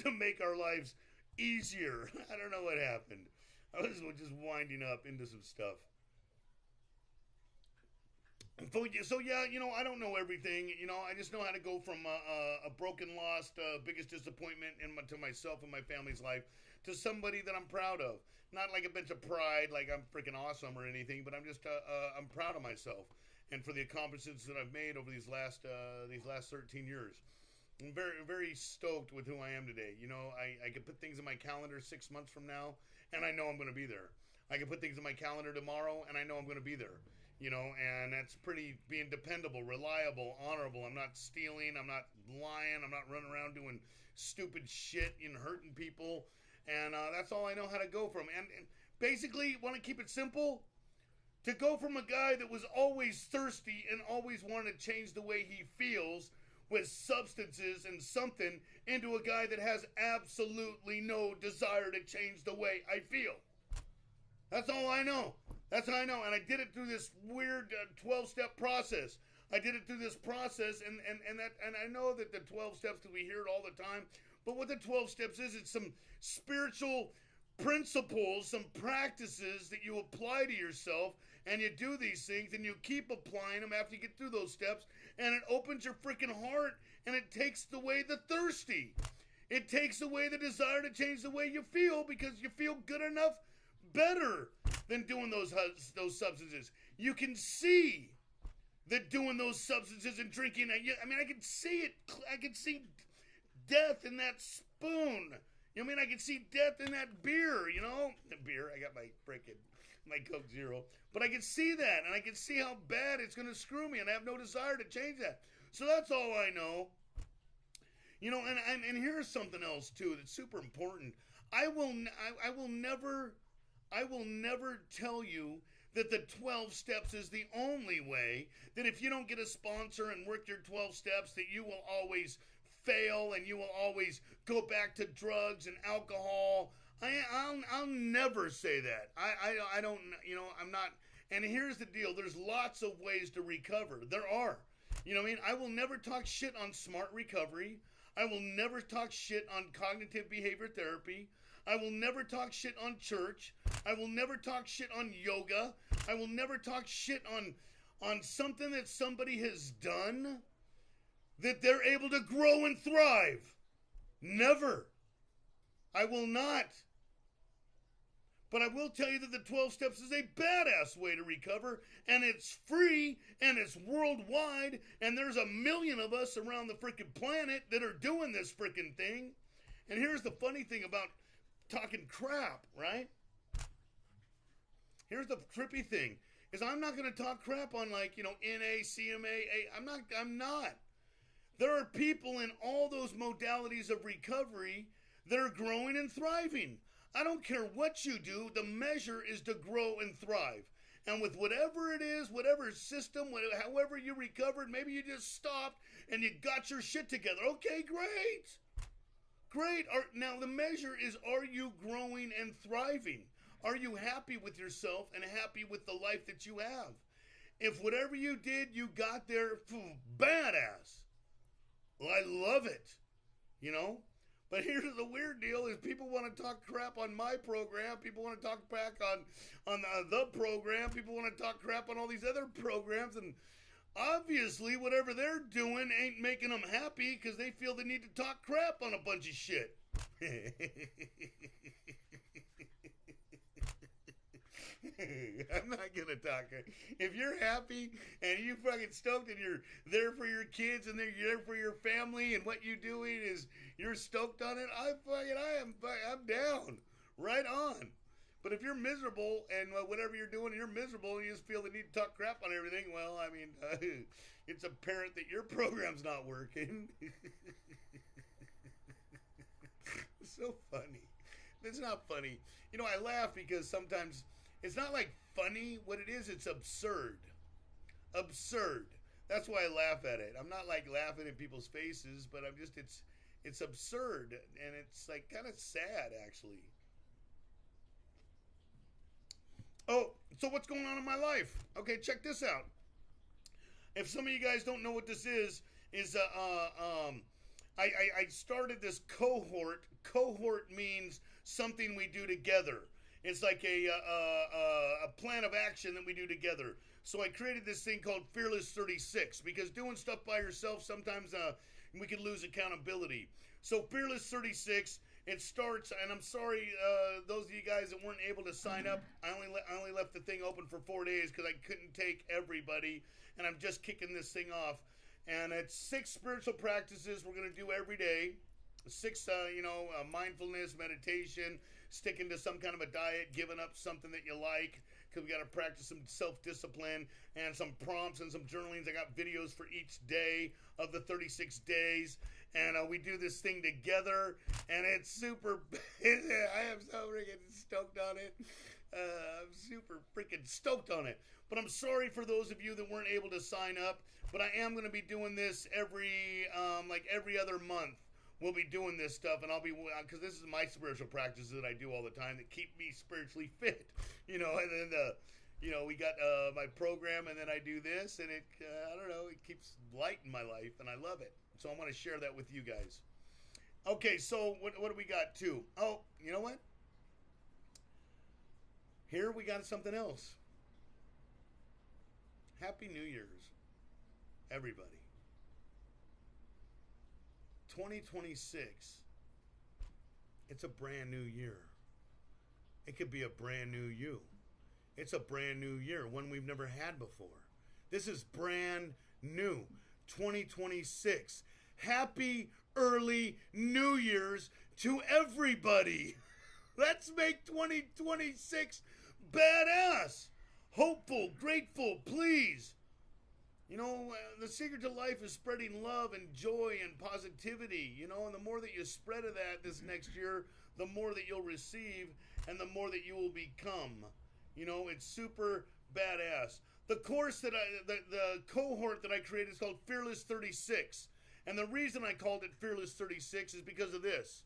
to make our lives easier. I don't know what happened. I was just winding up into some stuff. So yeah, I don't know everything. I just know how to go from a broken, lost, biggest disappointment to myself and my family's life to somebody that I'm proud of. Not like a bunch of pride, like I'm freaking awesome or anything, but I'm proud of myself and for the accomplishments that I've made over these last 13 years. I'm very, very stoked with who I am today. I can put things in my calendar 6 months from now, and I know I'm going to be there. I can put things in my calendar tomorrow, and I know I'm going to be there. And that's pretty being dependable, reliable, honorable. I'm not stealing. I'm not lying. I'm not running around doing stupid shit and hurting people. And that's all I know how to go from. And basically, want to keep it simple? To go from a guy that was always thirsty and always wanted to change the way he feels with substances and something into a guy that has absolutely no desire to change the way I feel. That's all I know. That's how I know. And I did it through this weird 12-step process. I did it through this process, and I know that the 12 steps, because we hear it all the time, but what the 12 steps is, it's some spiritual principles, some practices that you apply to yourself, and you do these things, and you keep applying them after you get through those steps, and it opens your freaking heart, and it takes away the thirsty. It takes away the desire to change the way you feel, because you feel good enough, better than doing those substances. You can see that doing those substances and drinking, I can see it. I can see death in that spoon. I can see death in that beer, The beer, I got my Coke Zero. But I can see that, and I can see how bad it's going to screw me, and I have no desire to change that. So that's all I know. And here's something else, too, that's super important. I will never tell you that the 12 steps is the only way, that if you don't get a sponsor and work your 12 steps, that you will always fail and you will always go back to drugs and alcohol. I'll never say that. I don't, I'm not. And here's the deal. There's lots of ways to recover. There are. I will never talk shit on smart recovery. I will never talk shit on cognitive behavior therapy. I will never talk shit on church. I will never talk shit on yoga. I will never talk shit on something that somebody has done that they're able to grow and thrive. Never. I will not. But I will tell you that the 12 steps is a badass way to recover, and it's free, and it's worldwide, and there's 1 million of us around the freaking planet that are doing this freaking thing. And here's the funny thing about talking crap, right? Here's the trippy thing, is I'm not going to talk crap on NA, CMA, I'm not. There are people in all those modalities of recovery that are growing and thriving. I don't care what you do, the measure is to grow and thrive. And with whatever it is, whatever system, however you recovered, maybe you just stopped and you got your shit together. Okay, great. Great. Now the measure is, are you growing and thriving? Are you happy with yourself and happy with the life that you have? If whatever you did, you got there, badass. Well, I love it, But here's the weird deal: is people want to talk crap on my program. People want to talk back on the program. People want to talk crap on all these other programs, and obviously, whatever they're doing ain't making them happy because they feel they need to talk crap on a bunch of shit. I'm not gonna talk. If you're happy and you fucking stoked and you're there for your kids and you're there for your family and what you're doing is you're stoked on it, I'm down, right on. But if you're miserable and whatever you're doing, you're miserable and you just feel the need to talk crap on everything, well, it's apparent that your program's not working. It's so funny. It's not funny. I laugh because sometimes it's not like funny. What it is, it's absurd. Absurd. That's why I laugh at it. I'm not like laughing in people's faces, but it's absurd, and it's like kind of sad, actually. Oh, so what's going on in my life? Okay, check this out. If some of you guys don't know what this is I started this cohort. Cohort means something we do together. It's like a plan of action that we do together. So I created this thing called Fearless 36 because doing stuff by yourself sometimes we can lose accountability. So Fearless 36, it starts, and I'm sorry those of you guys that weren't able to sign up. I only left the thing open for 4 days because I couldn't take everybody, and I'm just kicking this thing off. And it's 6 spiritual practices we're going to do every day. 6, mindfulness, meditation, sticking to some kind of a diet, giving up something that you like, because we got to practice some self-discipline and some prompts and some journalings. I got videos for each day of the 36 days, and we do this thing together, and it's super. I am so freaking stoked on it. I'm super freaking stoked on it. But I'm sorry for those of you that weren't able to sign up. But I am going to be doing this every other month. We'll be doing this stuff, and I'll be, because this is my spiritual practices that I do all the time that keep me spiritually fit. And then we got my program, and then I do this, and it keeps light in my life, and I love it. So I want to share that with you guys. Okay, so what do we got too? Oh, you know what? Here we got something else. Happy New Year's, everybody. 2026. It's a brand new year. It could be a brand new you. It's a brand new year, one we've never had before. This is brand new. 2026. Happy early New Year's to everybody. Let's make 2026 badass. Hopeful, grateful, please. The secret to life is spreading love and joy and positivity, and the more that you spread of that this next year, the more that you'll receive and the more that you will become. It's super badass. The course the cohort that I created is called Fearless 36. And the reason I called it Fearless 36 is because of this.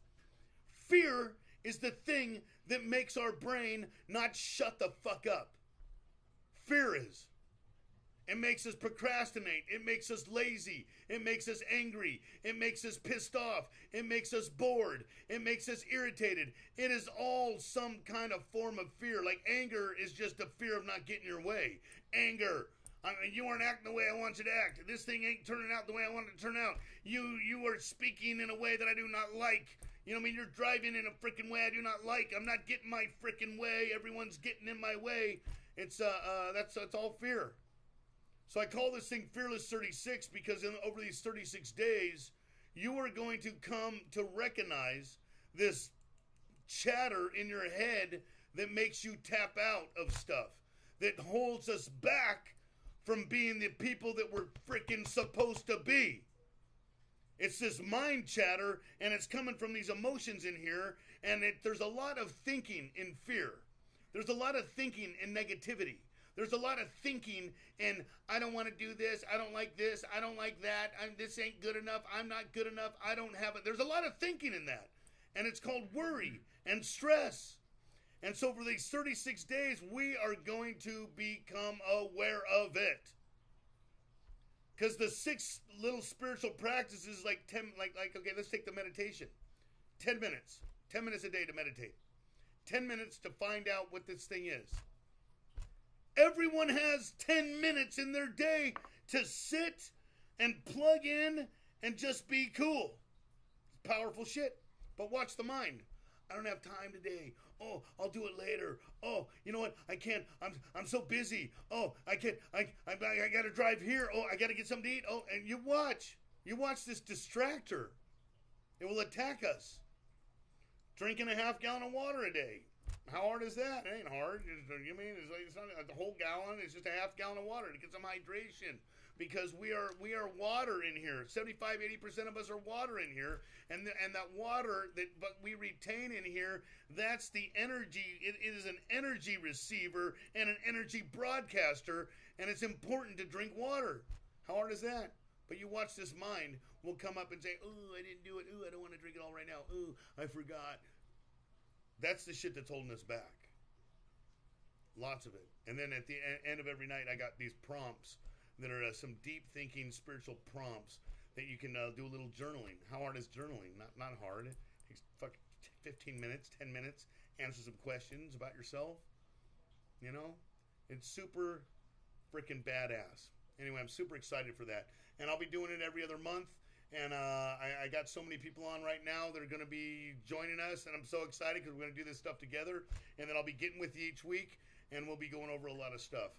Fear is the thing that makes our brain not shut the fuck up. Fear is. It makes us procrastinate. It makes us lazy. It makes us angry. It makes us pissed off. It makes us bored. It makes us irritated. It is all some kind of form of fear. Like anger is just a fear of not getting your way. Anger. You aren't acting the way I want you to act. This thing ain't turning out the way I want it to turn out. You are speaking in a way that I do not like. You're driving in a freaking way I do not like. I'm not getting my freaking way. Everyone's getting in my way. It's that's all fear. So I call this thing Fearless 36 because over these 36 days, you are going to come to recognize this chatter in your head that makes you tap out of stuff, that holds us back from being the people that we're freaking supposed to be. It's this mind chatter, and it's coming from these emotions in here, and there's a lot of thinking in fear. There's a lot of thinking in negativity. There's a lot of thinking in, I don't want to do this, I don't like this, I don't like that, this ain't good enough, I'm not good enough, I don't have it. There's a lot of thinking in that. And it's called worry and stress. And so for these 36 days, we are going to become aware of it. Because the 6 little spiritual practices, okay, let's take the meditation. 10 minutes. 10 minutes a day to meditate. 10 minutes to find out what this thing is. Everyone has 10 minutes in their day to sit and plug in and just be cool. It's powerful shit. But watch the mind. I don't have time today. Oh, I'll do it later. Oh, you know what? I can't. I'm so busy. Oh, I can't. I got to drive here. Oh, I got to get something to eat. Oh, and you watch. You watch this distractor. It will attack us. Drinking a half gallon of water a day. How hard is that? It ain't hard. It's not a whole gallon. It's just a half gallon of water to get some hydration. Because we are water in here. 75-80% of us are water in here, and that water but we retain in here, that's the energy. It is an energy receiver and an energy broadcaster, and it's important to drink water. How hard is that? But you watch this mind will come up and say, "Ooh, I didn't do it. Ooh, I don't want to drink it all right now. Ooh, I forgot." That's the shit that's holding us back. Lots of it. And then at the end of every night, I got these prompts that are some deep thinking spiritual prompts that you can do a little journaling. How hard is journaling? Not hard. It takes 15 minutes, 10 minutes, answer some questions about yourself. You know, it's super freaking badass. Anyway, I'm super excited for that, and I'll be doing it every other month. And I got so many people on right now that are going to be joining us, and I'm so excited because we're going to do this stuff together. And then I'll be getting with you each week, and we'll be going over a lot of stuff.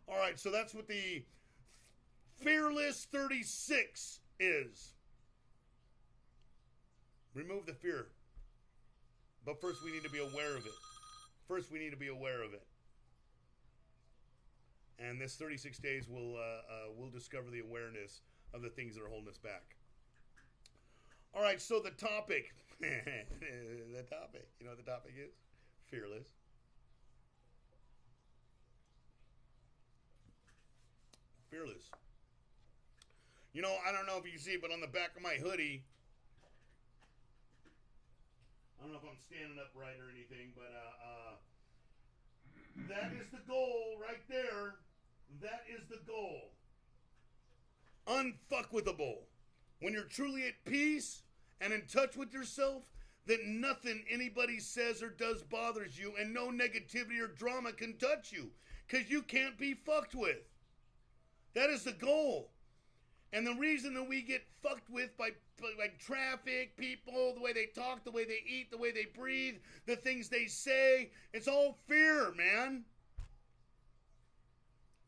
All right, so that's what the Fearless 36 is. Remove the fear. But first we need to be aware of it. First we need to be aware of it. And this 36 days will discover the awareness of the things that are holding us back. All right, so the topic. The topic. You know what the topic is? Fearless. Fearless. You know, I don't know if you see, but on the back of my hoodie, I don't know if I'm standing up right or anything, but that is the goal right there. That is the goal. Unfuckwithable. When you're truly at peace and in touch with yourself, that nothing anybody says or does bothers you, and no negativity or drama can touch you, because you can't be fucked with. That is the goal. And the reason that we get fucked with by like traffic, people, the way they talk, the way they eat, the way they breathe, the things they say, it's all fear, man.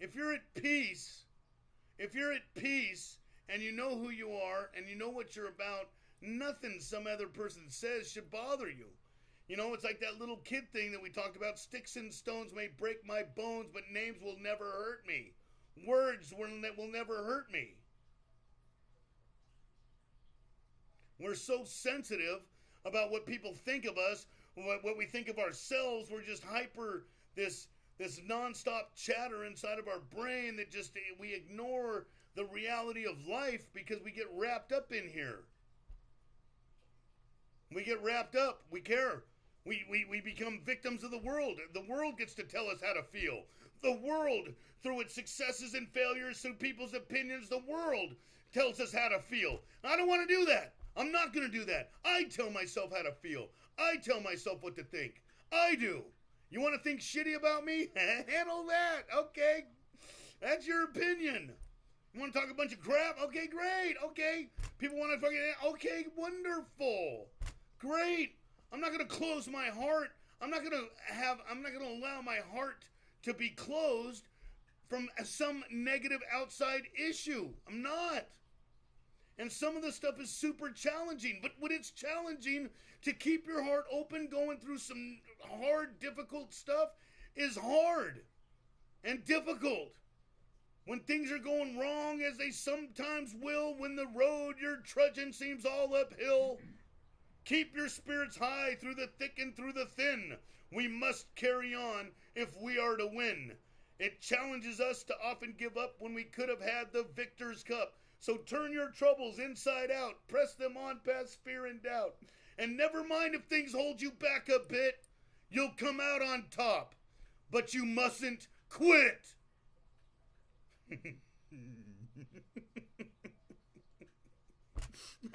If you're at peace, and you know who you are and you know what you're about, nothing some other person says should bother you. You know, it's like that little kid thing that we talked about. Sticks and stones may break my bones, but names will never hurt me. Words will never hurt me. We're so sensitive about what people think of us, what we think of ourselves. We're just hyper, this nonstop chatter inside of our brain that just, we ignore the reality of life because we get wrapped up in here. We get wrapped up. We care. We become victims of the world. The world gets to tell us how to feel. The world, through its successes and failures, through people's opinions, the world tells us how to feel. I don't want to do that. I'm not going to do that. I tell myself how to feel. I tell myself what to think. I do. You want to think shitty about me? Handle that. Okay. That's your opinion. You want to talk a bunch of crap? Okay, great. Okay. People want to fucking... Okay, wonderful. Great. I'm not going to close my heart. I'm not going to allow my heart to be closed from some negative outside issue. I'm not. And some of the stuff is super challenging. But when it's challenging, to keep your heart open going through some hard, difficult stuff is hard and difficult. When things are going wrong, as they sometimes will, when the road you're trudging seems all uphill, keep your spirits high through the thick and through the thin. We must carry on if we are to win. It challenges us to often give up when we could have had the victor's cup. So turn your troubles inside out. Press them on past fear and doubt. And never mind if things hold you back a bit. You'll come out on top. But you mustn't quit.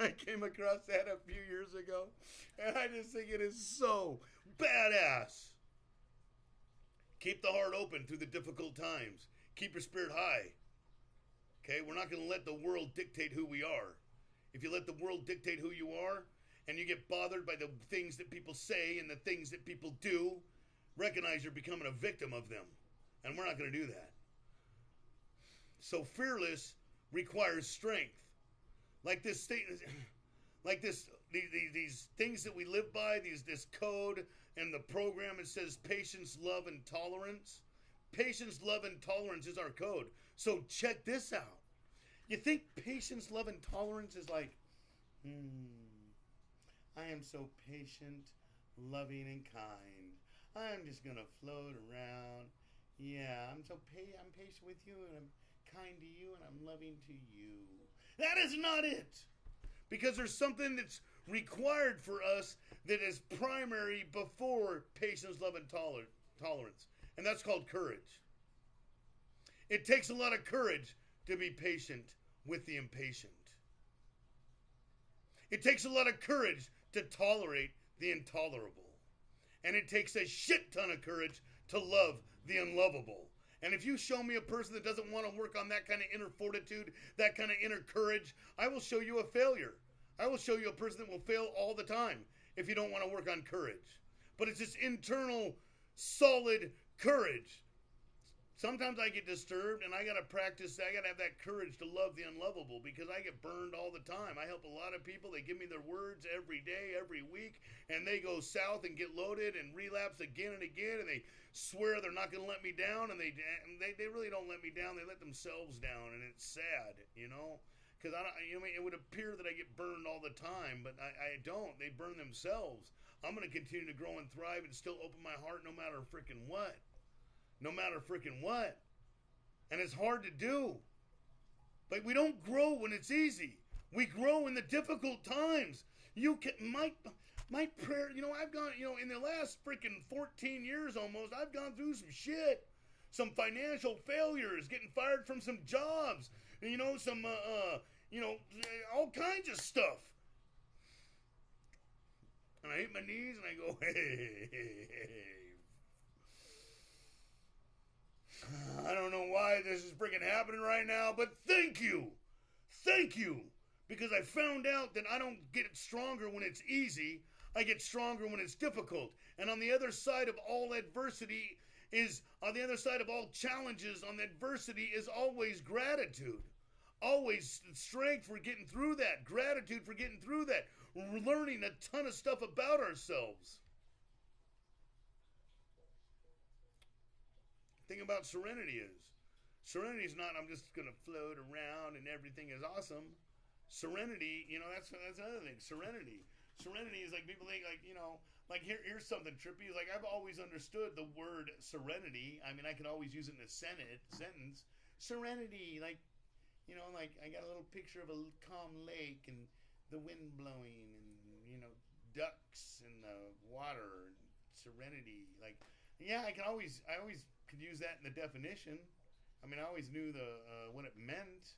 I came across that a few years ago, and I just think it is so badass. Keep the heart open through the difficult times. Keep your spirit high. Okay, we're not going to let the world dictate who we are. If you let the world dictate who you are, and you get bothered by the things that people say and the things that people do, recognize you're becoming a victim of them. And we're not going to do that. So fearless requires strength. Like this thing, these things that we live by, this code and the program, it says patience, love, and tolerance. Patience, love, and tolerance is our code. So check this out. You think patience, love, and tolerance is like, I am so patient, loving, and kind. I'm just going to float around. Yeah, I'm patient with you, and I'm kind to you, and I'm loving to you. That is not it. Because there's something that's required for us that is primary before patience, love, and tolerance. And that's called courage. It takes a lot of courage to be patient with the impatient. It takes a lot of courage to tolerate the intolerable. And it takes a shit ton of courage to love the unlovable. And if you show me a person that doesn't want to work on that kind of inner fortitude, that kind of inner courage, I will show you a failure. I will show you a person that will fail all the time if you don't want to work on courage. But it's this internal, solid courage. Sometimes I get disturbed and I got to practice, I got to have that courage to love the unlovable because I get burned all the time. I help a lot of people. They give me their words every day, every week, and they go south and get loaded and relapse again and again, and they swear they're not going to let me down, and they really don't let me down. They let themselves down, and it's sad, you know, because it would appear that I get burned all the time, but I don't. They burn themselves. I'm going to continue to grow and thrive and still open my heart no matter freaking what. No matter freaking what. And it's hard to do. But we don't grow when it's easy. We grow in the difficult times. You can, my prayer, you know, I've gone, you know, in the last freaking 14 years almost, I've gone through some shit. Some financial failures, getting fired from some jobs, you know, some, you know, all kinds of stuff. And I hit my knees and I go, hey. I don't know why this is freaking happening right now, but thank you. Thank you. Because I found out that I don't get stronger when it's easy. I get stronger when it's difficult. And on the other side of all adversity on the other side of all challenges, on adversity is always gratitude. Always strength for getting through that. Gratitude for getting through that. We're learning a ton of stuff about ourselves. Thing about serenity is not I'm just gonna float around and everything is awesome. Serenity, you know, that's another thing. Serenity is like people think like, you know, like here's something trippy. Like I've always understood the word serenity. I mean, I can always use it in a sentence. Serenity, like, you know, like I got a little picture of a calm lake and the wind blowing and, you know, ducks in the water. Serenity, like, yeah, I always could use that in the definition. I mean, I always knew what it meant.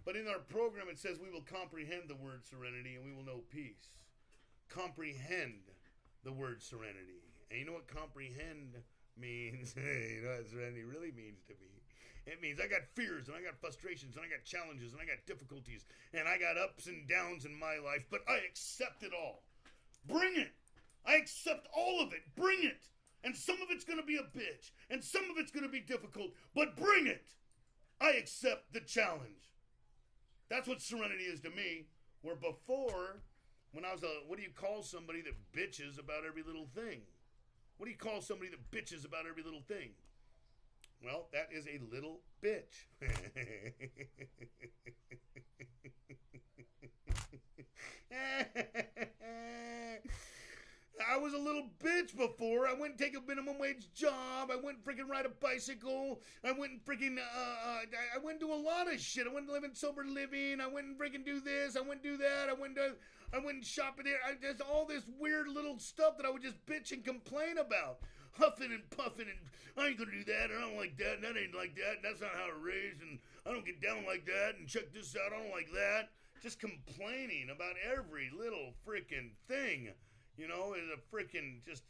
But in our program, it says we will comprehend the word serenity and we will know peace. Comprehend the word serenity. And you know what comprehend means? You know what serenity really means to me? It means I got fears and I got frustrations and I got challenges and I got difficulties and I got ups and downs in my life, but I accept it all. Bring it. I accept all of it. Bring it. And some of it's going to be a bitch. And some of it's going to be difficult. But bring it. I accept the challenge. That's what serenity is to me. Where before, when I was what do you call somebody that bitches about every little thing? What do you call somebody that bitches about every little thing? Well, that is a little bitch. I was a little bitch before. I went and take a minimum wage job. I went and freaking ride a bicycle. I went and freaking, I went and do a lot of shit. I went and live in sober living. I went and freaking do this. I went and do that. I went and shop at there. There's all this weird little stuff that I would just bitch and complain about. Huffing and puffing and I ain't gonna do that. I don't like that. And that ain't like that. And that's not how I raised. And I don't get down like that. And check this out. I don't like that. Just complaining about every little freaking thing. You know, is a freaking just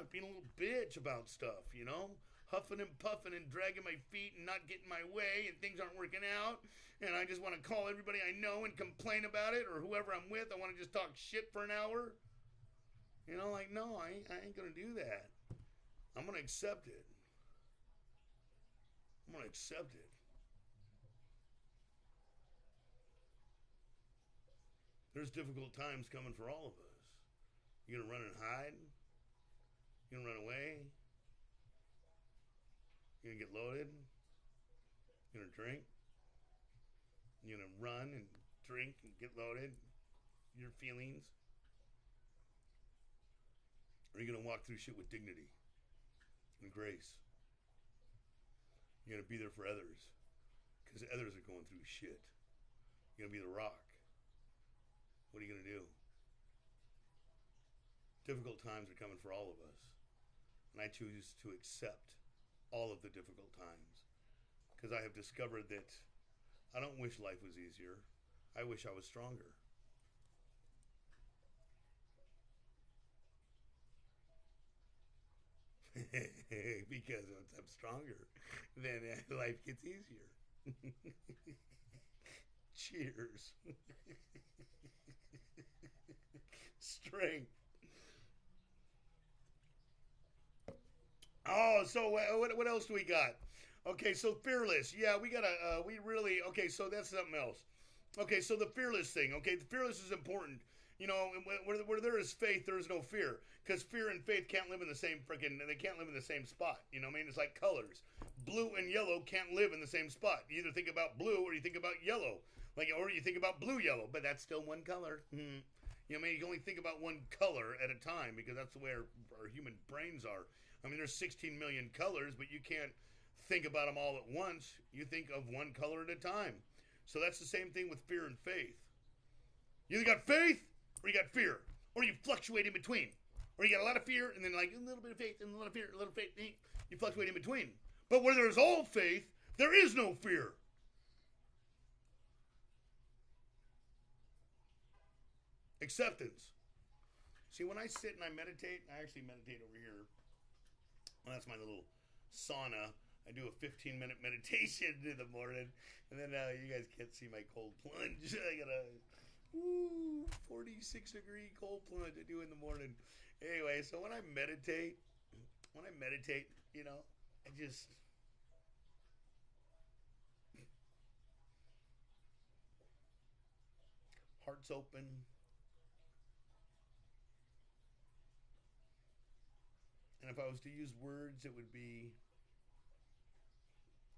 being a little bitch about stuff, you know? Huffing and puffing and dragging my feet and not getting my way and things aren't working out. And I just want to call everybody I know and complain about it or whoever I'm with. I want to just talk shit for an hour. You know, like, no, I ain't going to do that. I'm going to accept it. I'm going to accept it. There's difficult times coming for all of us. You gonna run and hide? You gonna run away? You gonna get loaded? You gonna drink? You gonna run and drink and get loaded? Your feelings? Or are you gonna walk through shit with dignity and grace? You're gonna be there for others because others are going through shit. You're gonna be the rock. What are you gonna do? Difficult times are coming for all of us. And I choose to accept all of the difficult times. Because I have discovered that I don't wish life was easier. I wish I was stronger. because once I'm stronger, then life gets easier. Cheers. Strength. Oh, so what else do we got? Okay, so fearless. Yeah, we gotta. We really. Okay, so that's something else. Okay, so the fearless thing. Okay, the fearless is important. You know, where there is faith, there is no fear. Because fear and faith can't live in the same freaking. They can't live in the same spot. You know what I mean? It's like colors. Blue and yellow can't live in the same spot. You either think about blue or you think about yellow. Like, or you think about blue yellow, but that's still one color. You know what I mean? You can only think about one color at a time because that's the way our human brains are. I mean, there's 16 million colors, but you can't think about them all at once. You think of one color at a time. So that's the same thing with fear and faith. You either got faith or you got fear, or you fluctuate in between. Or you got a lot of fear and then like a little bit of faith and a lot of fear, a little faith. You fluctuate in between. But where there's all faith, there is no fear. Acceptance. See, when I sit and I meditate, I actually meditate over here. Well, that's my little sauna. I do a 15-minute meditation in the morning. And then you guys can't see my cold plunge. I got a 46-degree cold plunge I do in the morning. Anyway, so when I meditate, you know, I just... heart's open. And if I was to use words, it would be,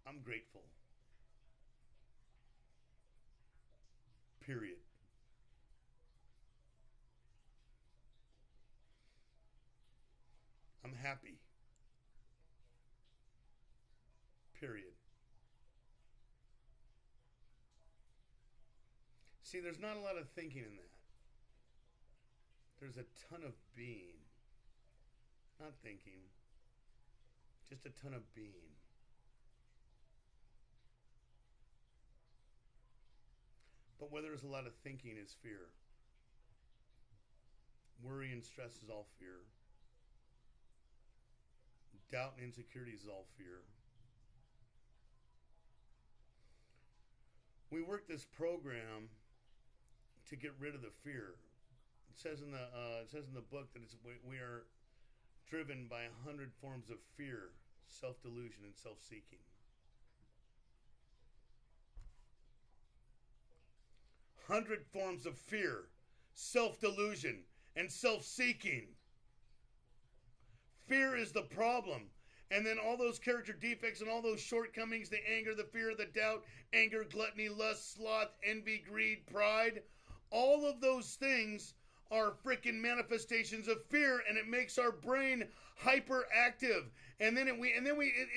I'm grateful. Period. I'm happy. Period. See, there's not a lot of thinking in that. There's a ton of being. Not thinking. Just a ton of being. But where there's a lot of thinking is fear. Worry and stress is all fear. Doubt and insecurity is all fear. We work this program to get rid of the fear. It says in the book that we are driven by 100 forms of fear, self-delusion, and self-seeking. 100 forms of fear, self-delusion, and self-seeking. Fear is the problem. And then all those character defects and all those shortcomings, the anger, the fear, the doubt, anger, gluttony, lust, sloth, envy, greed, pride, all of those things are freaking manifestations of fear, and it makes our brain hyperactive. And then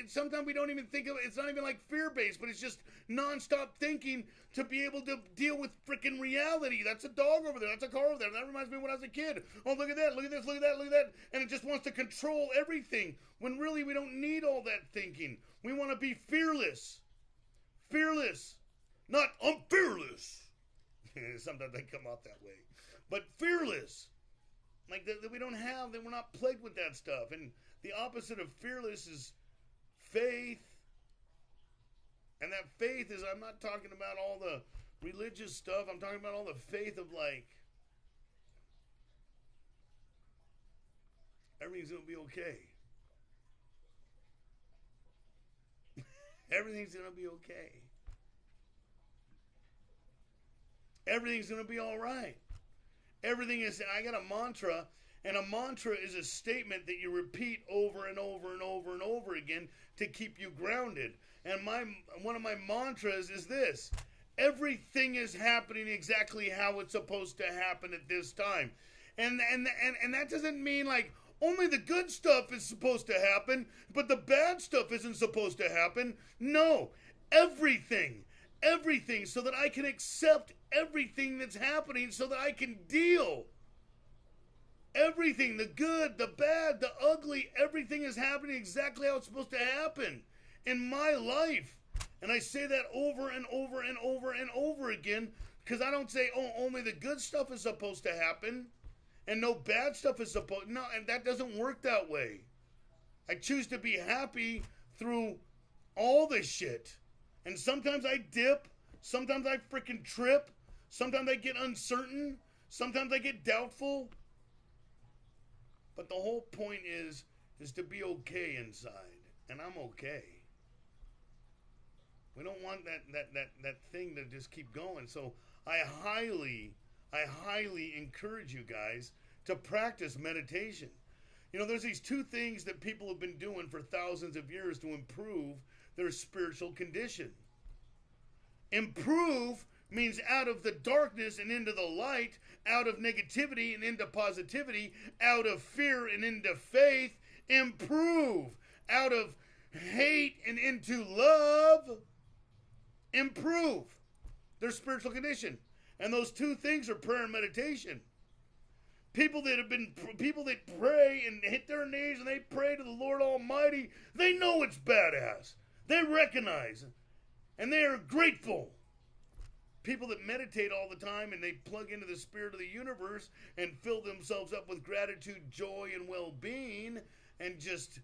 sometimes we don't even think of it. It's not even like fear-based, but it's just nonstop thinking to be able to deal with freaking reality. That's a dog over there. That's a car over there. That reminds me of when I was a kid. Oh, look at that. Look at this. Look at that. Look at that. And it just wants to control everything when really we don't need all that thinking. We want to be fearless. Fearless. Not I'm fearless. Sometimes they come off that way. But fearless. Like that we don't have, that we're not plagued with that stuff. And the opposite of fearless is faith. And that faith is, I'm not talking about all the religious stuff. I'm talking about all the faith of like, everything's going to be okay. Everything's going to be okay. Everything's going to be all right. Everything is, I got a mantra, and a mantra is a statement that you repeat over and over and over and over again to keep you grounded. And one of my mantras is this: everything is happening exactly how it's supposed to happen at this time. And that doesn't mean like only the good stuff is supposed to happen, but the bad stuff isn't supposed to happen. No, everything, so that I can accept everything that's happening, so that I can deal. Everything, the good, the bad, the ugly, everything is happening exactly how it's supposed to happen in my life. And I say that over and over and over and over again, because I don't say, oh, only the good stuff is supposed to happen and no bad stuff is supposed. No, and that doesn't work that way. I choose to be happy through all this shit. And sometimes I dip. Sometimes I freaking trip. Sometimes I get uncertain. Sometimes I get doubtful. But the whole point is to be okay inside. And I'm okay. We don't want that thing to just keep going. So I highly encourage you guys to practice meditation. You know, there's these two things that people have been doing for thousands of years to improve their spiritual condition. Improve means out of the darkness and into the light, out of negativity and into positivity, out of fear and into faith. Improve out of hate and into love. Improve their spiritual condition. And those two things are prayer and meditation. People that pray and hit their knees and they pray to the Lord Almighty, they know it's badass. They recognize and they are grateful. People that meditate all the time and they plug into the spirit of the universe and fill themselves up with gratitude, joy, and well-being, and just,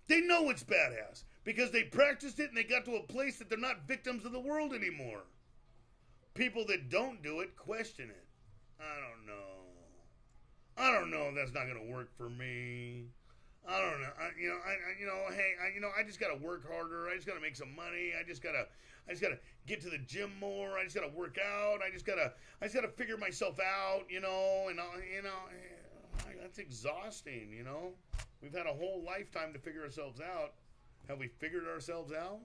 they know it's badass because they practiced it and they got to a place that they're not victims of the world anymore. People that don't do it question it. I don't know if that's not going to work for me. I don't know. I just got to work harder. I just got to make some money. I just got to get to the gym more. I just got to work out. I just got to figure myself out, that's exhausting, We've had a whole lifetime to figure ourselves out. Have we figured ourselves out?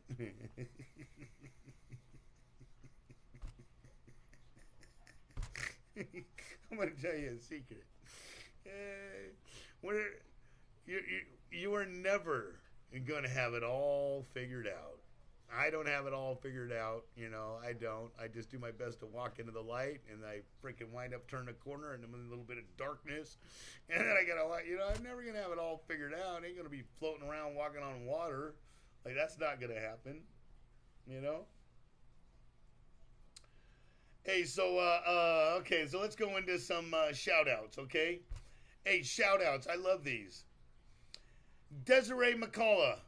I'm going to tell you a secret. You are never going to have it all figured out. I don't have it all figured out, I don't. I just do my best to walk into the light, and I freaking wind up turning a corner, and I'm in a little bit of darkness, and then I gotta, I'm never going to have it all figured out. I ain't going to be floating around walking on water. Like, that's not going to happen, Hey, so, okay, so let's go into some shout-outs, okay? Hey, shout-outs, I love these. Desiree McCullough.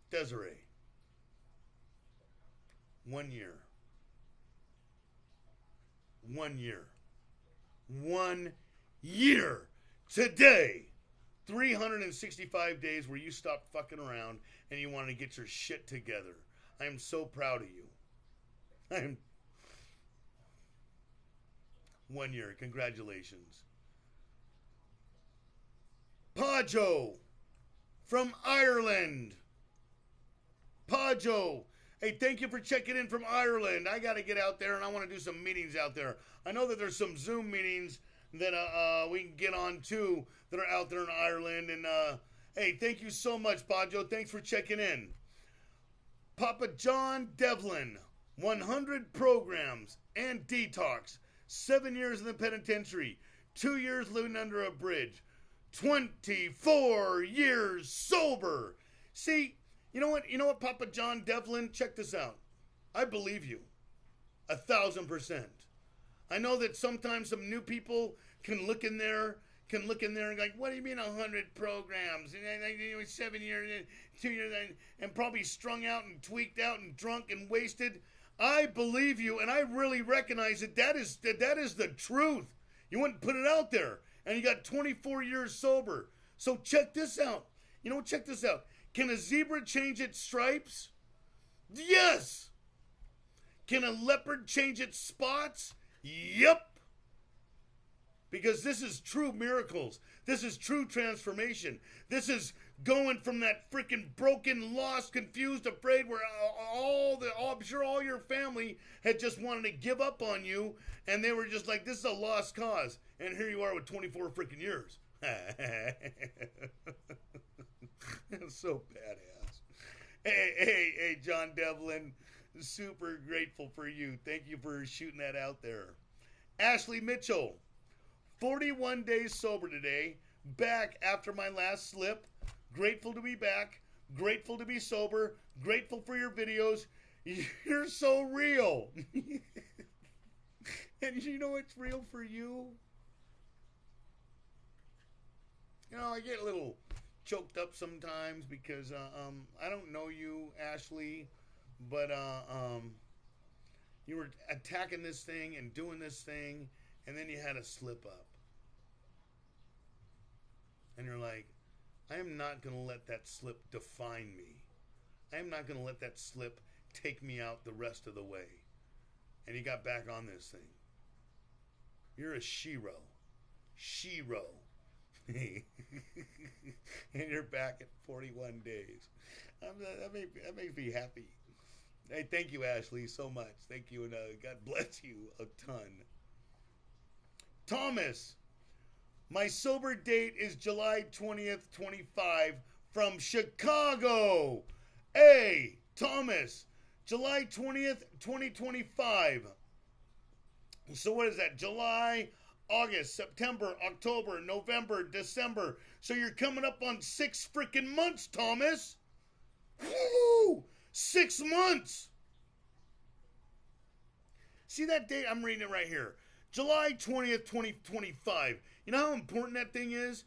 Desiree. 1 year. 1 year. 1 year. Today. 365 days where you stopped fucking around and you want to get your shit together. I am so proud of you. I'm 1 year. Congratulations. Pajo from Ireland. Pajo. Hey, thank you for checking in from Ireland. I got to get out there and I want to do some meetings out there. I know that there's some Zoom meetings that we can get on too that are out there in Ireland. And hey, thank you so much, Pajo. Thanks for checking in. Papa John Devlin. 100 programs and detox, 7 years in the penitentiary, 2 years living under a bridge, 24 years sober. See, you know what, Papa John Devlin, check this out. I believe you, 1,000%. I know that sometimes some new people can look in there and like, what do you mean 100 programs? And 7 years, 2 years, and probably strung out and tweaked out and drunk and wasted. I believe you, and I really recognize that is the truth. You wouldn't put it out there, and you got 24 years sober. So check this out. Check this out. Can a zebra change its stripes? Yes. Can a leopard change its spots? Yep. Because this is true miracles. This is true transformation. This is going from that freaking broken, lost, confused, afraid, where I'm sure all your family had just wanted to give up on you, and they were just like, this is a lost cause. And here you are with 24 freaking years. That's so badass. Hey, John Devlin, super grateful for you. Thank you for shooting that out there. Ashley Mitchell, 41 days sober today, back after my last slip. Grateful to be back, grateful to be sober, grateful for your videos. You're so real. And you know what's real for you? I get a little choked up sometimes because I don't know you, Ashley, but you were attacking this thing and doing this thing, and then you had a slip up. And you're like, I am not going to let that slip define me. I am not going to let that slip take me out the rest of the way. And you got back on this thing. You're a shero. Shero. And you're back at 41 days. That makes me happy. Hey, thank you, Ashley, so much. Thank you, and God bless you a ton. Thomas, my sober date is July 20th, 25, from Chicago. Hey, Thomas, July 20th, 2025. So what is that? July, August, September, October, November, December. So you're coming up on 6 freaking months, Thomas. Woo! 6 months. See that date? I'm reading it right here. July 20th, 2025. You know how important that thing is?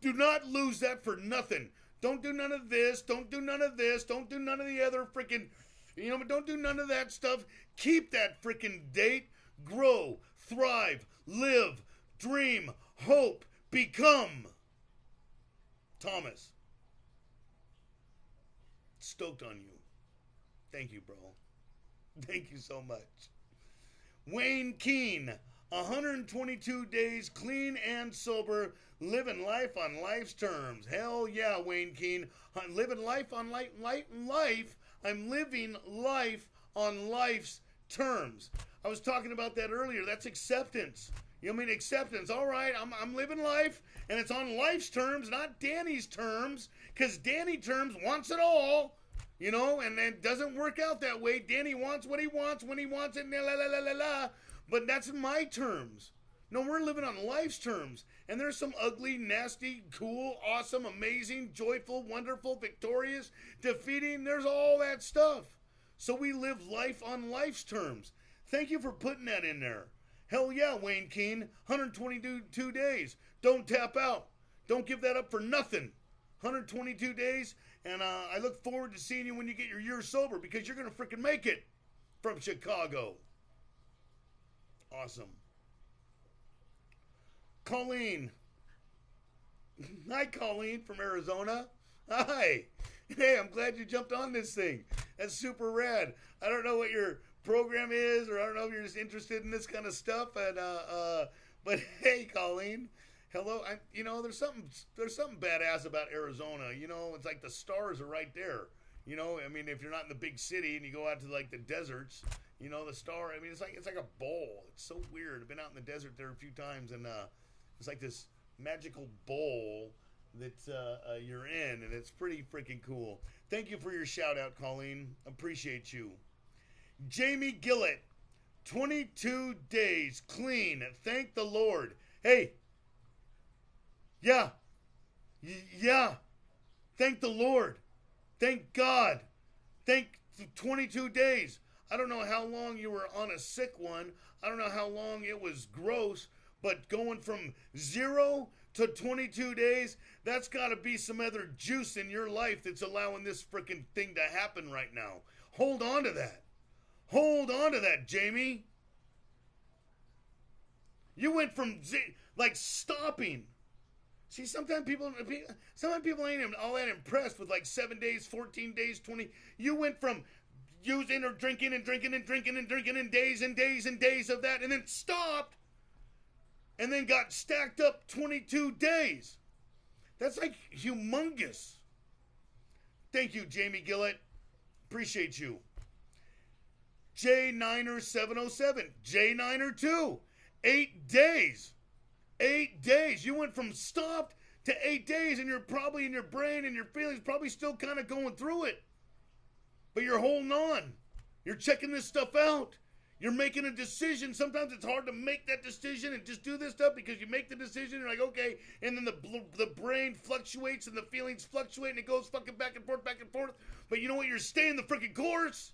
Do not lose that for nothing. Don't do none of this. Don't do none of this. Don't do none of the other freaking, don't do none of that stuff. Keep that freaking date. Grow, thrive, live, dream, hope, become. Thomas. Stoked on you. Thank you, bro. Thank you so much. Wayne Keene, 122 days clean and sober, living life on life's terms. Hell yeah, Wayne Keene. I'm living life on life. I'm living life on life's terms. I was talking about that earlier. That's acceptance. Acceptance. All right, I'm living life, and it's on life's terms, not Danny's terms, because Danny terms wants it all. And it doesn't work out that way. Danny wants what he wants when he wants it, la la la la la. But that's my terms. No, we're living on life's terms. And there's some ugly, nasty, cool, awesome, amazing, joyful, wonderful, victorious, defeating. There's all that stuff. So we live life on life's terms. Thank you for putting that in there. Hell yeah, Wayne Keene. 122 days. Don't tap out. Don't give that up for nothing. 122 days. And I look forward to seeing you when you get your year sober, because you're going to freaking make it from Chicago. Awesome. Colleen. Hi, Colleen from Arizona. Hi. Hey, I'm glad you jumped on this thing. That's super rad. I don't know what your program is, or I don't know if you're just interested in this kind of stuff. But hey, Colleen. Hello. There's something badass about Arizona. It's like the stars are right there. If you're not in the big city and you go out to like the deserts, the star. It's like a bowl. It's so weird. I've been out in the desert there a few times, and it's like this magical bowl that you're in, and it's pretty freaking cool. Thank you for your shout out, Colleen. Appreciate you. Jamie Gillett, 22 days clean. Thank the Lord. Hey. Yeah. Thank the Lord. Thank God. Thank 22 days. I don't know how long you were on a sick one. I don't know how long it was gross, but going from 0 to 22 days, that's got to be some other juice in your life that's allowing this freaking thing to happen right now. Hold on to that. Hold on to that, Jamie. You went from stopping. See, sometimes people ain't even all that impressed with 7 days, 14 days, 20. You went from using or drinking and drinking and drinking and drinking and days and days and days of that, and then stopped, and then got stacked up 22 days. That's humongous. Thank you, Jamie Gillett. Appreciate you. J9er707. J9er2. 8 days. 8 days. You went from stopped to 8 days, and you're probably in your brain and your feelings probably still kind of going through it. But you're holding on. You're checking this stuff out. You're making a decision. Sometimes it's hard to make that decision and just do this stuff, because you make the decision, you're like, okay, and then the brain fluctuates and the feelings fluctuate and it goes fucking back and forth, back and forth. But you know what? You're staying the freaking course.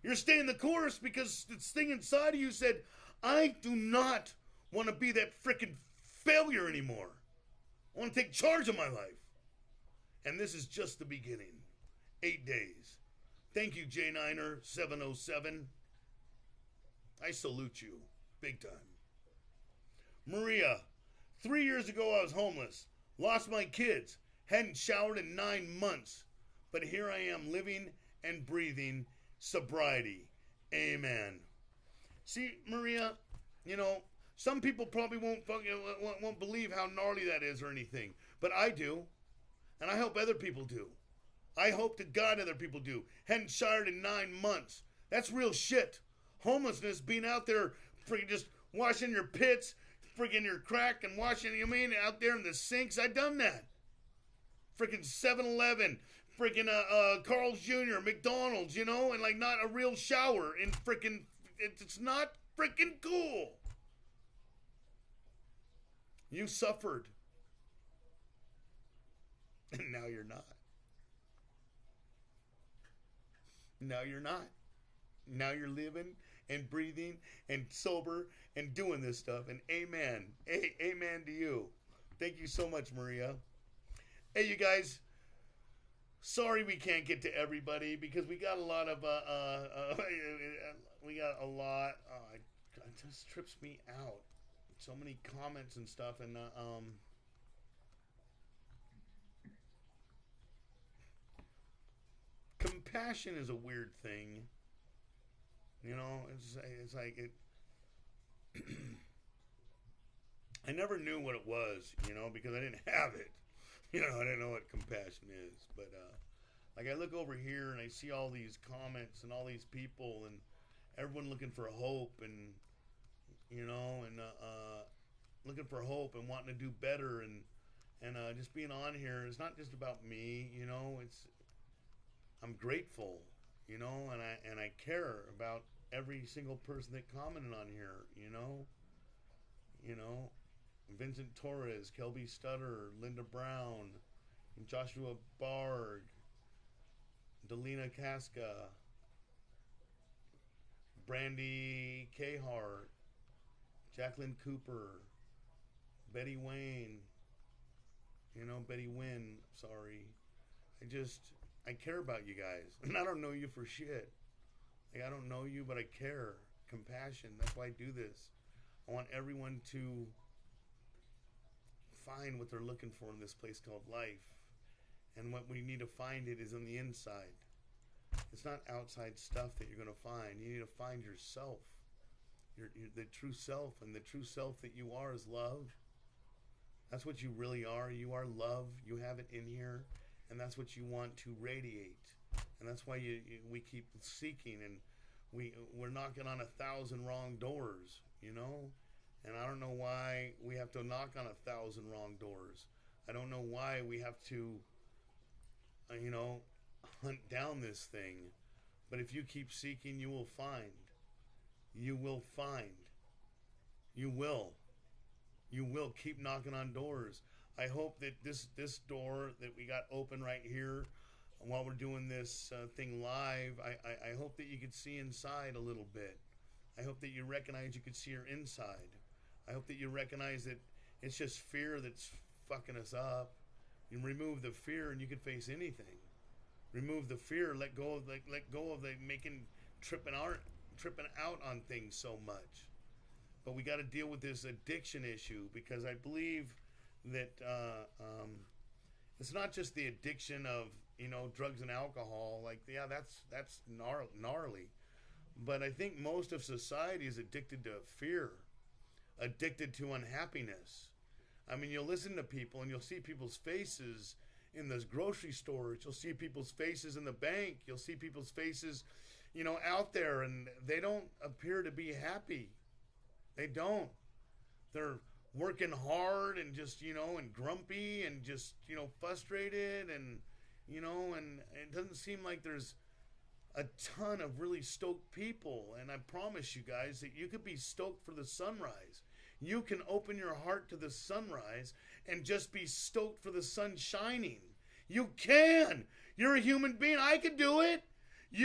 You're staying the course because this thing inside of you said, I do not want to be that freaking failure anymore. I want to take charge of my life. And this is just the beginning. 8 days. Thank you, J9er707. I salute you. Big time. Maria, 3 years ago I was homeless. Lost my kids. Hadn't showered in 9 months. But here I am living and breathing sobriety. Amen. See, Maria, you know, some people probably won't believe how gnarly that is or anything. But I do. And I hope other people do. I hope to God other people do. Hadn't showered in 9 months. That's real shit. Homelessness, being out there freaking just washing your pits, freaking your crack and washing, you mean, out there in the sinks. I done that. Freaking 7-Eleven, freaking Carl's Jr., McDonald's, you know, and like not a real shower in freaking, it's not freaking cool. You suffered. And now you're not. Now you're not. Now you're living and breathing and sober and doing this stuff. And amen. Amen to you. Thank you so much, Maria. Hey, you guys. Sorry we can't get to everybody because we got a lot of, we got a lot. It just trips me out. So many comments and stuff. And, compassion is a weird thing. You know, it's like it. I never knew what it was, you know, because I didn't have it. You know, I didn't know what compassion is. But, like, I look over here and I see all these comments and all these people and everyone looking for hope and, you know, and looking for hope and wanting to do better and just being on here. It's not just about me, you know, I'm grateful, you know, and I care about every single person that commented on here, you know, Vincent Torres, Kelby Stutter, Linda Brown, Joshua Barg, Delina Casca, Brandy Cahart, Jacqueline Cooper, Betty Wayne, you know, Betty Wynn, sorry. I care about you guys. And I don't know you for shit. Like, I don't know you, but I care. Compassion. That's why I do this. I want everyone to find what they're looking for in this place called life. And what we need to find it is on the inside. It's not outside stuff that you're going to find. You need to find yourself. The true self. And the true self that you are is love. That's what you really are. You are love. You have it in here. And that's what you want to radiate. And that's why we keep seeking, and we're knocking on 1,000 wrong doors, you know? And I don't know why we have to knock on 1,000 wrong doors. I don't know why we have to, you know, hunt down this thing. But if you keep seeking, you will find. You will find. You will. You will keep knocking on doors. I hope that this door that we got open right here while we're doing this thing live, I hope that you could see inside a little bit. I hope that you recognize you could see your inside. I hope that you recognize that it's just fear that's fucking us up. You remove the fear and you can face anything. Remove the fear, let go of the tripping out on things so much. But we got to deal with this addiction issue, because I believe that it's not just the addiction of, you know, drugs and alcohol. Like, yeah, that's gnarly. But I think most of society is addicted to fear, addicted to unhappiness. I mean, you'll listen to people and you'll see people's faces in those grocery stores. You'll see people's faces in the bank. You'll see people's faces, you know, out there, and they don't appear to be happy. They don't. They're working hard and just, you know, and grumpy and just, you know, frustrated, and, you know, and it doesn't seem like there's a ton of really stoked people. And I promise you guys that you could be stoked for the sunrise. You can open your heart to the sunrise and just be stoked for the sun shining. You can. You're a human being. I can do it.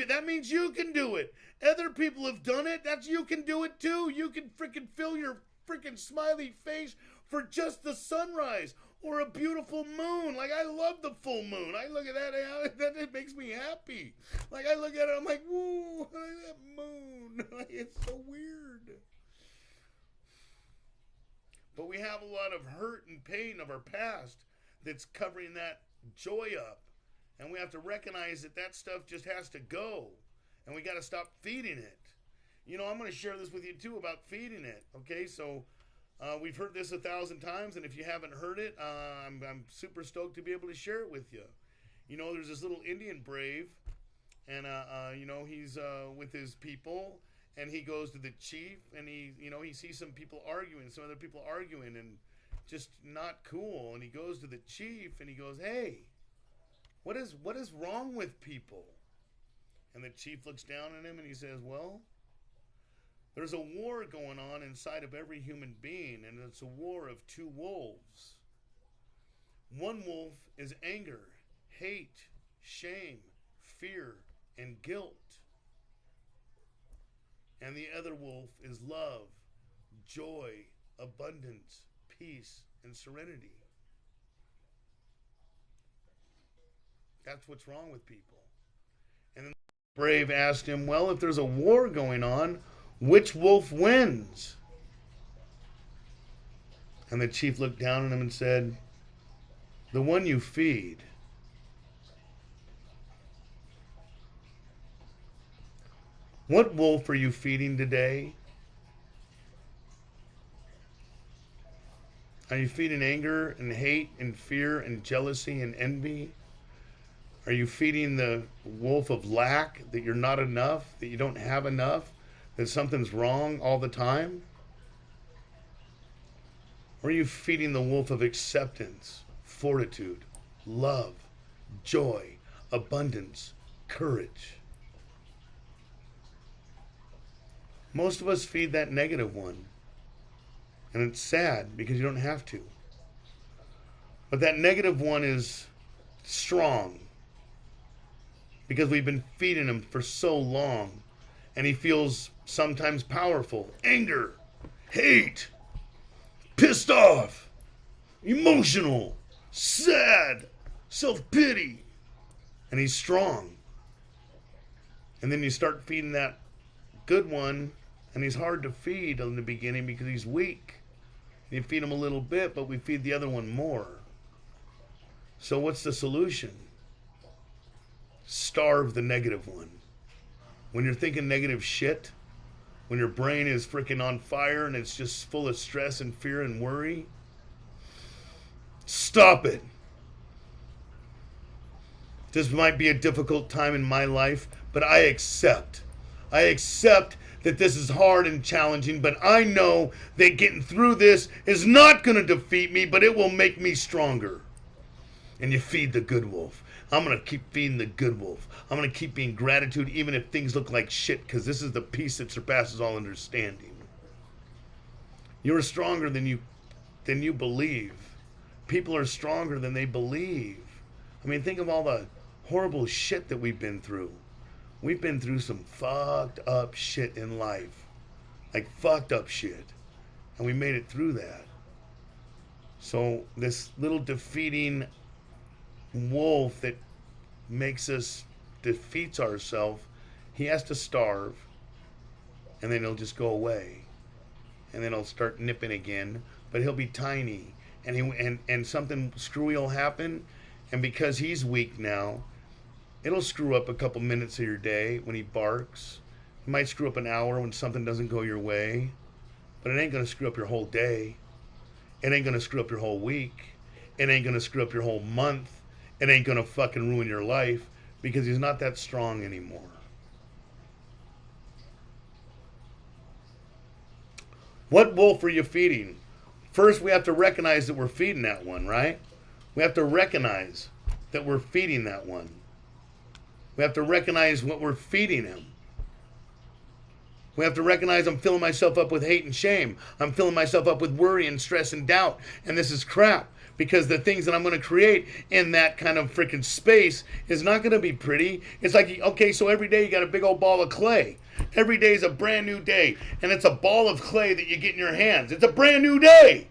That means you can do it. Other people have done it. You can do it too. You can freaking fill your freaking smiley face for just the sunrise. Or a beautiful moon. Like, I love the full moon. I look at that, that makes me happy. Like, I look at it, I'm like, woo, that moon. It's so weird. But we have a lot of hurt and pain of our past that's covering that joy up. And we have to recognize that that stuff just has to go. And we got to stop feeding it. You know, I'm going to share this with you too about feeding it. Okay, so we've heard this 1,000 times. And if you haven't heard it, I'm super stoked to be able to share it with you. You know, there's this little Indian brave. And, you know, he's with his people. And he goes to the chief. And he sees some people arguing. Some other people arguing. And just not cool. And he goes to the chief. And he goes, hey, what is wrong with people? And the chief looks down at him and he says, well, there's a war going on inside of every human being, and it's a war of two wolves. One wolf is anger, hate, shame, fear, and guilt. And the other wolf is love, joy, abundance, peace, and serenity. That's what's wrong with people. And then the brave asked him, well, if there's a war going on, which wolf wins? And the chief looked down at him and said, the one you feed. What wolf are you feeding today? Are you feeding anger and hate and fear and jealousy and envy? Are you feeding the wolf of lack, that you're not enough, that you don't have enough, that something's wrong all the time? Or are you feeding the wolf of acceptance, fortitude, love, joy, abundance, courage? Most of us feed that negative one. And it's sad because you don't have to. But that negative one is strong because we've been feeding him for so long. And he feels sometimes powerful. Anger, hate, pissed off, emotional, sad, self-pity. And he's strong. And then you start feeding that good one, and he's hard to feed in the beginning because he's weak. You feed him a little bit, but we feed the other one more. So what's the solution? Starve the negative one. When you're thinking negative shit, when your brain is freaking on fire and it's just full of stress and fear and worry, stop it. This might be a difficult time in my life, but I accept that this is hard and challenging, but I know that getting through this is not going to defeat me, but it will make me stronger. And you feed the good wolf. I'm going to keep feeding the good wolf. I'm going to keep being gratitude even if things look like shit, because this is the peace that surpasses all understanding. You're stronger than you believe. People are stronger than they believe. I mean, think of all the horrible shit that we've been through. We've been through some fucked up shit in life. Like fucked up shit. And we made it through that. So this little defeating wolf that defeats ourselves, he has to starve. And then he'll just go away. And then he'll start nipping again. But he'll be tiny. And something screwy will happen. And because he's weak now, it'll screw up a couple minutes of your day when he barks. It might screw up an hour when something doesn't go your way. But it ain't going to screw up your whole day. It ain't going to screw up your whole week. It ain't going to screw up your whole month. It ain't going to fucking ruin your life because he's not that strong anymore. What wolf are you feeding? First, we have to recognize that we're feeding that one, right? We have to recognize that we're feeding that one. We have to recognize what we're feeding him. We have to recognize I'm filling myself up with hate and shame. I'm filling myself up with worry and stress and doubt. And this is crap. Because the things that I'm going to create in that kind of freaking space is not going to be pretty. It's like, okay, so every day you got a big old ball of clay. Every day is a brand new day. And it's a ball of clay that you get in your hands. It's a brand new day.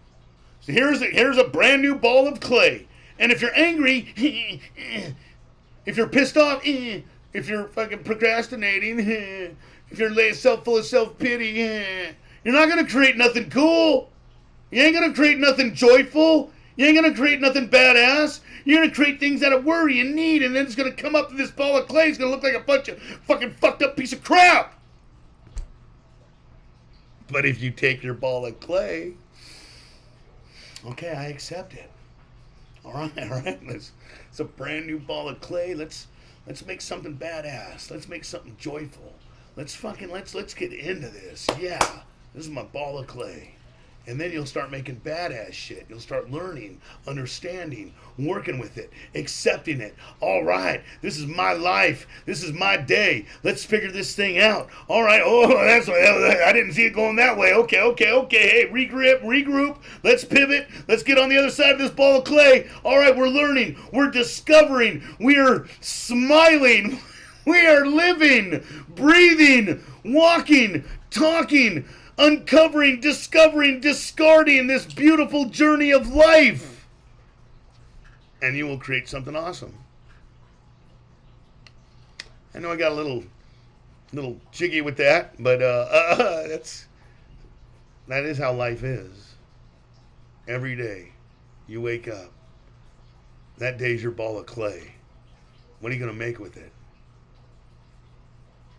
So here's a brand new ball of clay. And if you're angry, if you're pissed off, if you're fucking procrastinating, if you're full of self-pity, you're not going to create nothing cool. You ain't going to create nothing joyful. You ain't going to create nothing badass. You're going to create things out of worry and need, and then it's going to come up to this ball of clay. It's going to look like a bunch of fucking fucked up piece of crap. But if you take your ball of clay, okay, I accept it. All right. It's a brand new ball of clay. Let's make something badass. Let's make something joyful. Let's get into this. Yeah, this is my ball of clay. And then you'll start making badass shit. You'll start learning, understanding, working with it, accepting it. All right, this is my life. This is my day. Let's figure this thing out. All right, I didn't see it going that way. Okay. Hey, regroup. Let's pivot. Let's get on the other side of this ball of clay. All right, we're learning. We're discovering. We're smiling. We are living, breathing, walking, talking, uncovering, discovering, discarding this beautiful journey of life. And you will create something awesome. I know I got a little jiggy with that, but that is how life is. Every day you wake up, that day's your ball of clay. What are you going to make with it?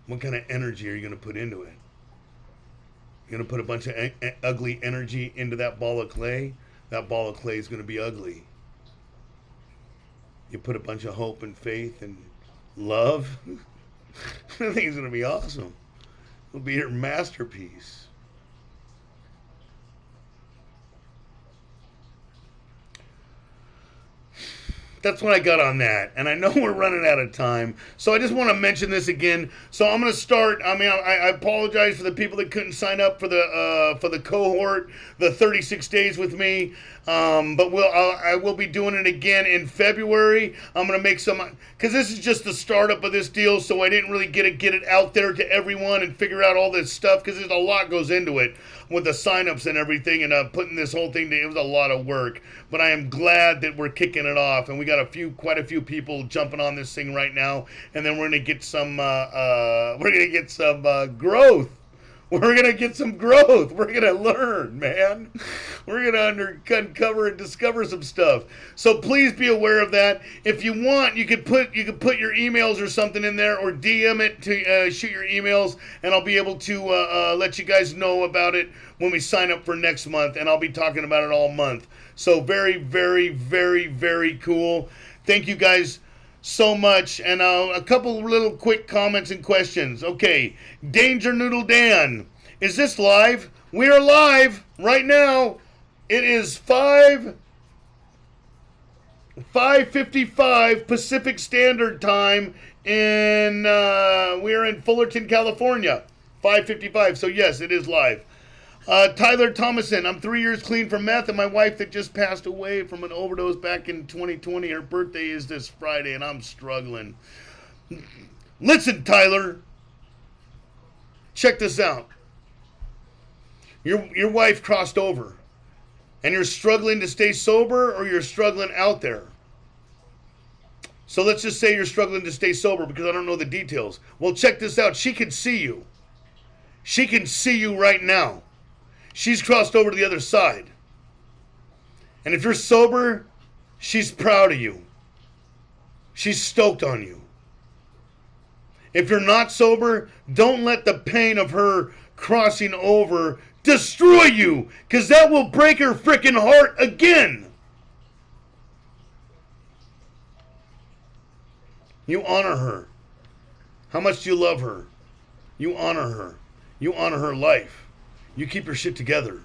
What kind of energy are you going to put into it? You're going to put a bunch of ugly energy into that ball of clay? That ball of clay is going to be ugly. You put a bunch of hope and faith and love, I think it's going to be awesome. It'll be your masterpiece. That's what I got on that. And I know we're running out of time. So I just want to mention this again. So I'm going to start. I apologize for the people that couldn't sign up for the cohort, the 36 days with me. But I will be doing it again in February. I'm going to make some, because this is just the startup of this deal. So I didn't really get it out there to everyone and figure out all this stuff, because there's a lot goes into it with the signups and everything, and putting this whole thing together. It was a lot of work. But I am glad that we're kicking it off, and we got quite a few people jumping on this thing right now, and then we're gonna get some growth. We're gonna get some growth. We're gonna learn, man. We're gonna uncover and discover some stuff. So please be aware of that. If you want, you could put your emails or something in there, or DM it to shoot your emails, and I'll be able to let you guys know about it when we sign up for next month, and I'll be talking about it all month. So very, very, very, very cool. Thank you guys so much. And a couple little quick comments and questions. Okay, Danger Noodle Dan, is this live? We are live right now. It is 5:55 Pacific Standard Time, and we are in Fullerton, California. 5:55. So yes, it is live. Tyler Thomason, I'm 3 years clean from meth, and my wife that just passed away from an overdose back in 2020, her birthday is this Friday, and I'm struggling. Listen, Tyler, check this out. Your wife crossed over, and you're struggling to stay sober, or you're struggling out there. So let's just say you're struggling to stay sober, because I don't know the details. Well, check this out. She can see you. She can see you right now. She's crossed over to the other side. And if you're sober, she's proud of you. She's stoked on you. If you're not sober, don't let the pain of her crossing over destroy you, because that will break her freaking heart again. You honor her. How much do you love her? You honor her. You honor her life. You keep your shit together.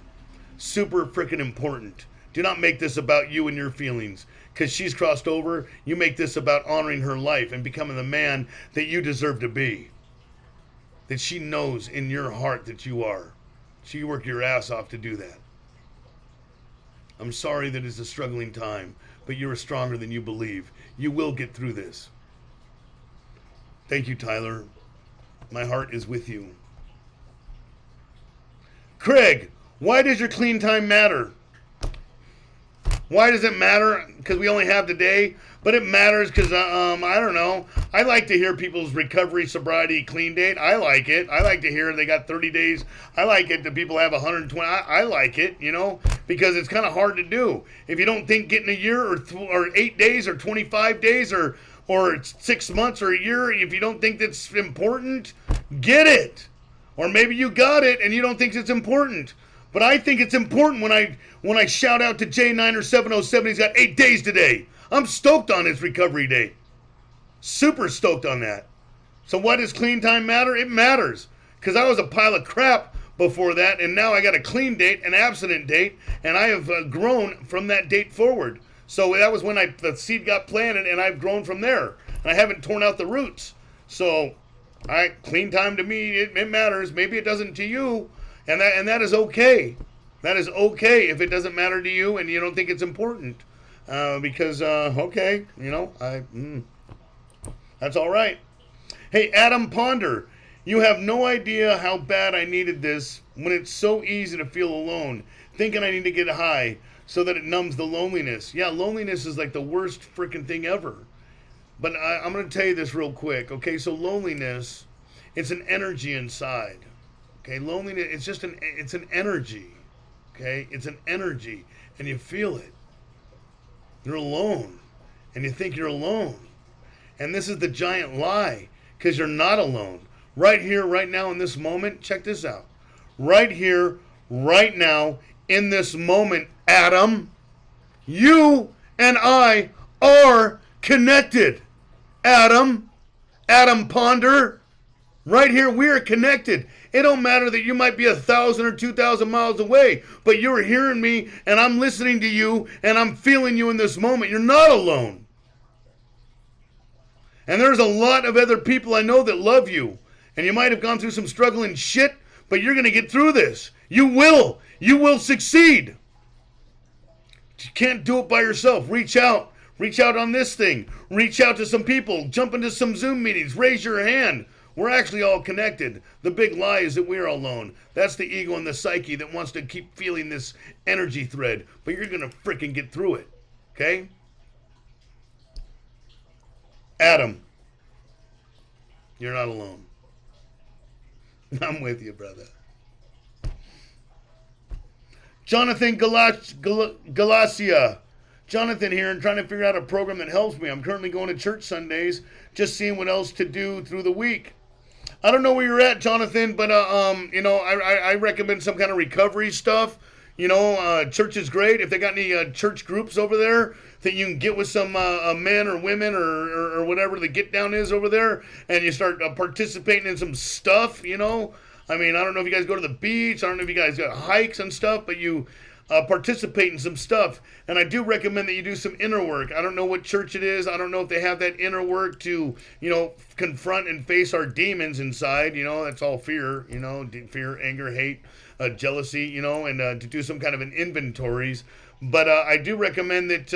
Super freaking important. Do not make this about you and your feelings, because she's crossed over. You make this about honoring her life and becoming the man that you deserve to be. That she knows in your heart that you are. So you work your ass off to do that. I'm sorry that it's a struggling time, but you are stronger than you believe. You will get through this. Thank you, Tyler. My heart is with you. Craig, why does your clean time matter? Why does it matter? Because we only have today. But it matters because, I don't know. I like to hear people's recovery, sobriety, clean date. I like it. I like to hear they got 30 days. I like it that people have 120. I like it, because it's kind of hard to do. If you don't think getting a year or 8 days or 25 days or 6 months or a year, if you don't think that's important, get it. Or maybe you got it and you don't think it's important. But I think it's important when I shout out to J9er707, he's got 8 days today. I'm stoked on his recovery date. Super stoked on that. So why does clean time matter? It matters. Because I was a pile of crap before that, and now I got a clean date, an abstinent date, and I have grown from that date forward. So that was when the seed got planted, and I've grown from there. And I haven't torn out the roots. So clean time to me, it matters. Maybe it doesn't to you, and that is okay. That is okay if it doesn't matter to you and you don't think it's important. Because that's all right. Hey, Adam Ponder, you have no idea how bad I needed this when it's so easy to feel alone, thinking I need to get high so that it numbs the loneliness. Yeah, loneliness is like the worst freaking thing ever. But I'm going to tell you this real quick. Okay, so loneliness, it's an energy inside. Okay, loneliness, it's an energy. Okay, it's an energy, and you feel it. You're alone, and you think you're alone. And this is the giant lie, because you're not alone. Right here, right now, in this moment, check this out. Right here, right now, in this moment, Adam, you and I are connected. Adam Ponder, right here, we are connected. It don't matter that you might be 1,000 or 2,000 miles away, but you're hearing me, and I'm listening to you, and I'm feeling you in this moment. You're not alone. And there's a lot of other people I know that love you, and you might have gone through some struggling shit, but you're going to get through this. You will. You will succeed. You can't do it by yourself. Reach out. Reach out on this thing. Reach out to some people. Jump into some Zoom meetings. Raise your hand. We're actually all connected. The big lie is that we're alone. That's the ego and the psyche that wants to keep feeling this energy thread. But you're going to freaking get through it. Okay? Adam, you're not alone. I'm with you, brother. Jonathan Galacia. Jonathan here, and trying to figure out a program that helps me. I'm currently going to church Sundays, just seeing what else to do through the week. I don't know where you're at, Jonathan, but I recommend some kind of recovery stuff. Church is great. If they got any church groups over there that you can get with some men or women or whatever the get down is over there, and you start participating in some stuff. I don't know if you guys go to the beach. I don't know if you guys got hikes and stuff, but you participate in some stuff. And I do recommend that you do some inner work. I don't know what church it is. I don't know if they have that inner work to, confront and face our demons inside. That's all fear, fear, anger, hate, jealousy, and to do some kind of an inventories. But I do recommend that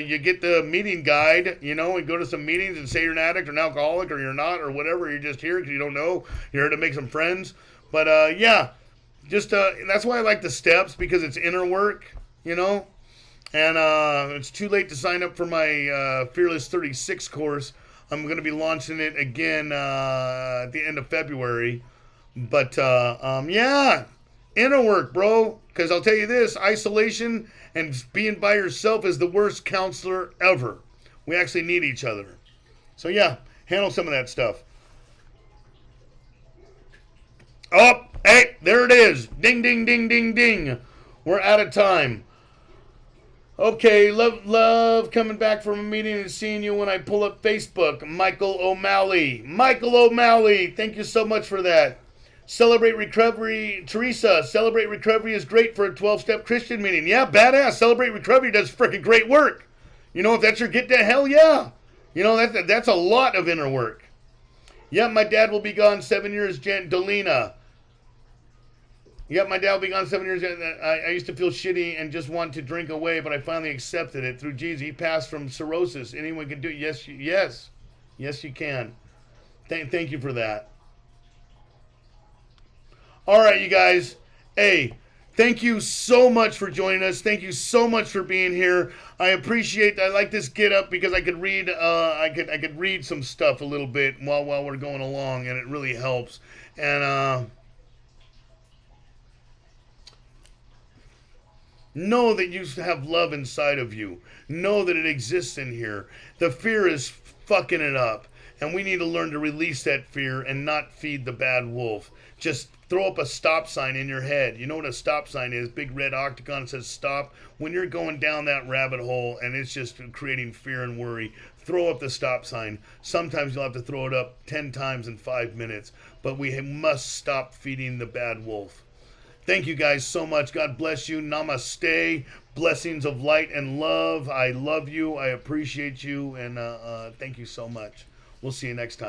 you get the meeting guide, and go to some meetings and say you're an addict or an alcoholic or you're not or whatever. You're just here because you don't know. You're here to make some friends. But just that's why I like the steps, because it's inner work, and it's too late to sign up for my Fearless 36 course. I'm going to be launching it again at the end of February. But inner work, bro, because I'll tell you this, isolation and being by yourself is the worst counselor ever. We actually need each other. So handle some of that stuff. Oh, hey, there it is. Ding, ding, ding, ding, ding. We're out of time. Okay, love coming back from a meeting and seeing you when I pull up Facebook. Michael O'Malley. Michael O'Malley, thank you so much for that. Celebrate Recovery. Teresa, Celebrate Recovery is great for a 12-step Christian meeting. Yeah, badass. Celebrate Recovery does freaking great work. If that's your get to hell, yeah. That's a lot of inner work. Yeah, my dad will be gone 7 years, Dolina. Yeah, my dad will be gone 7 years. I used to feel shitty and just want to drink away, but I finally accepted it through Jesus. He passed from cirrhosis. Anyone can do it. Yes, you can. Thank you for that. All right, you guys. Hey, Thank you so much for joining us. Thank you so much for being here. I appreciate. I like this get up because I could read. I could read some stuff a little bit while we're going along, and it really helps. And know that you have love inside of you. Know that it exists in here. The fear is fucking it up. And we need to learn to release that fear and not feed the bad wolf. Just throw up a stop sign in your head. You know what a stop sign is? Big red octagon says stop. When you're going down that rabbit hole and it's just creating fear and worry, throw up the stop sign. Sometimes you'll have to throw it up 10 times in 5 minutes. But we must stop feeding the bad wolf. Thank you guys so much. God bless you. Namaste. Blessings of light and love. I love you. I appreciate you. And thank you so much. We'll see you next time.